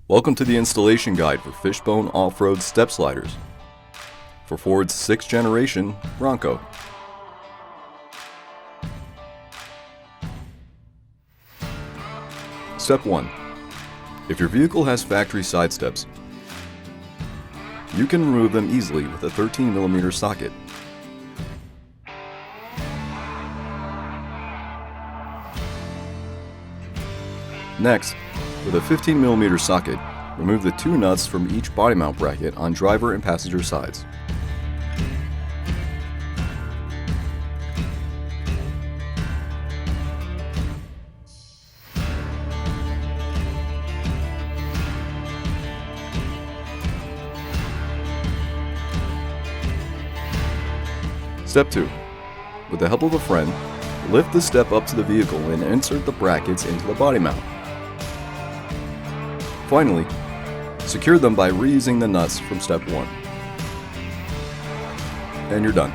Welcome to the installation guide for Fishbone off-road step sliders for Ford's 6th generation Bronco. Step 1. If your vehicle has factory side steps, you can remove them easily with a 13mm socket. Next, with a 15mm socket, remove the two nuts from each body mount bracket on driver and passenger sides. Step 2. With the help of a friend, lift the step up to the vehicle and insert the brackets into the body mount. Finally, secure them by reusing the nuts from step 1. And you're done.